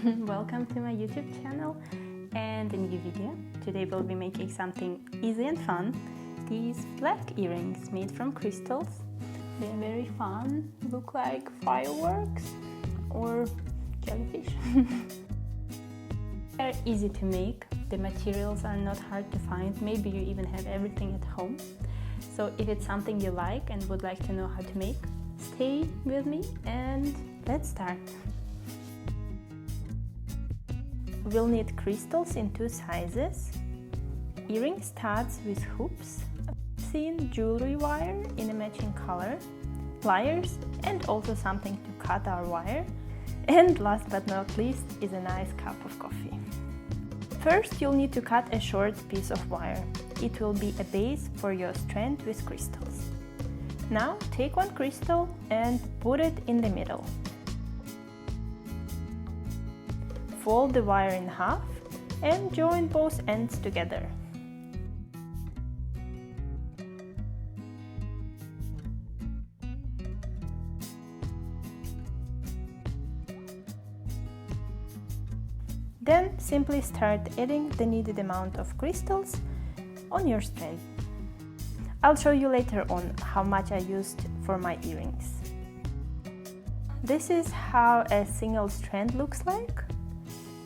Welcome to my YouTube channel and a new video. Today we'll be making something easy and fun. These black earrings made from crystals. They're very fun, look like fireworks or jellyfish. They're easy to make. The materials are not hard to find. Maybe you even have everything at home. So if it's something you like and would like to know how to make, stay with me and let's start. We'll need crystals in 2 sizes, earring studs with hoops, thin jewelry wire in a matching color, pliers, and also something to cut our wire. And last but not least is a nice cup of coffee. First, you'll need to cut a short piece of wire. It will be a base for your strand with crystals. Now take one crystal and put it in the middle. Fold the wire in half and join both ends together. Then simply start adding the needed amount of crystals on your strand. I'll show you later on how much I used for my earrings. This is how a single strand looks like.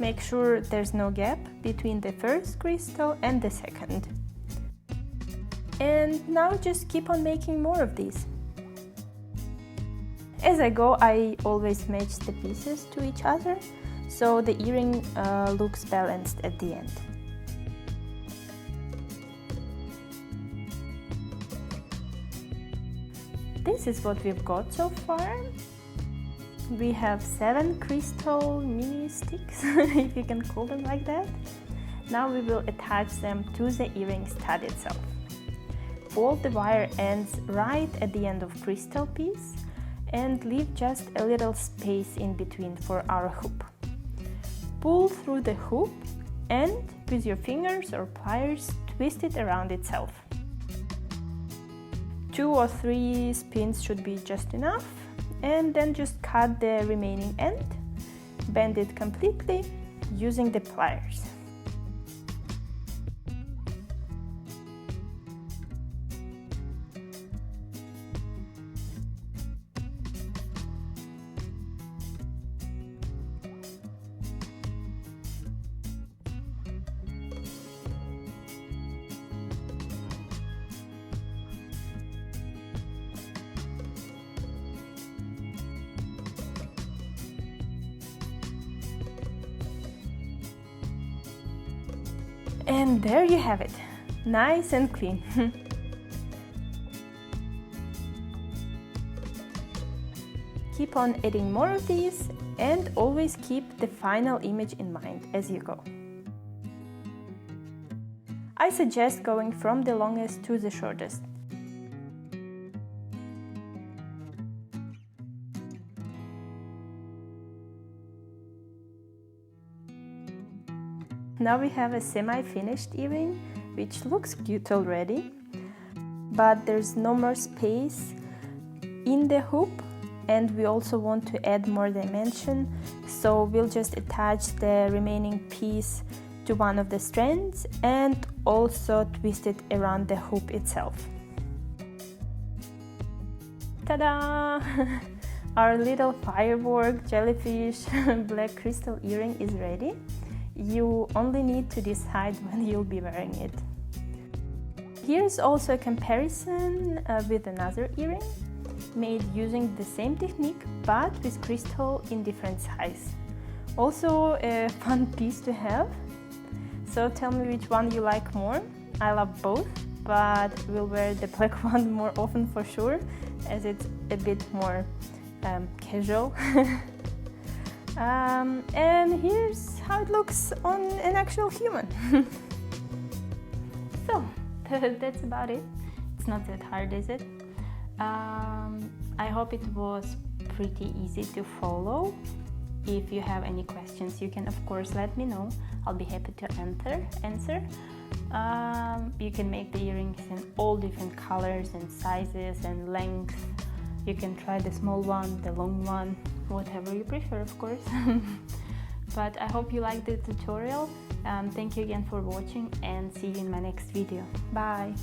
Make sure there's no gap between the first crystal and the second. And now just keep on making more of these. As I go, I always match the pieces to each other, so the earring looks balanced at the end. This is what we've got so far. We have 7 crystal mini sticks, if you can call them like that. Now we will attach them to the earring stud itself. Fold the wire ends right at the end of crystal piece and leave just a little space in between for our hoop. Pull through the hoop and with your fingers or pliers twist it around itself. 2 or 3 spins should be just enough. And then just cut the remaining end, bend it completely using the pliers. And there you have it, nice and clean. Keep on adding more of these and always keep the final image in mind as you go. I suggest going from the longest to the shortest. Now we have a semi-finished earring, which looks cute already, but there's no more space in the hoop, and we also want to add more dimension, so we'll just attach the remaining piece to one of the strands and also twist it around the hoop itself. Ta-da! Our little firework jellyfish black crystal earring is ready. You only need to decide when you'll be wearing it. Here's also a comparison with another earring made using the same technique but with crystal in different size. Also a fun piece to have. So tell me which one you like more. I love both, but we'll wear the black one more often for sure, as it's a bit more casual. And here's how it looks on an actual human. So, that's about it. It's not that hard, is it? I hope it was pretty easy to follow. If you have any questions, you can of course let me know. I'll be happy to answer. You can make the earrings in all different colors and sizes and lengths. You can try the small one, the long one, whatever you prefer, of course. But I hope you liked the tutorial. Thank you again for watching, and see you in my next video. Bye!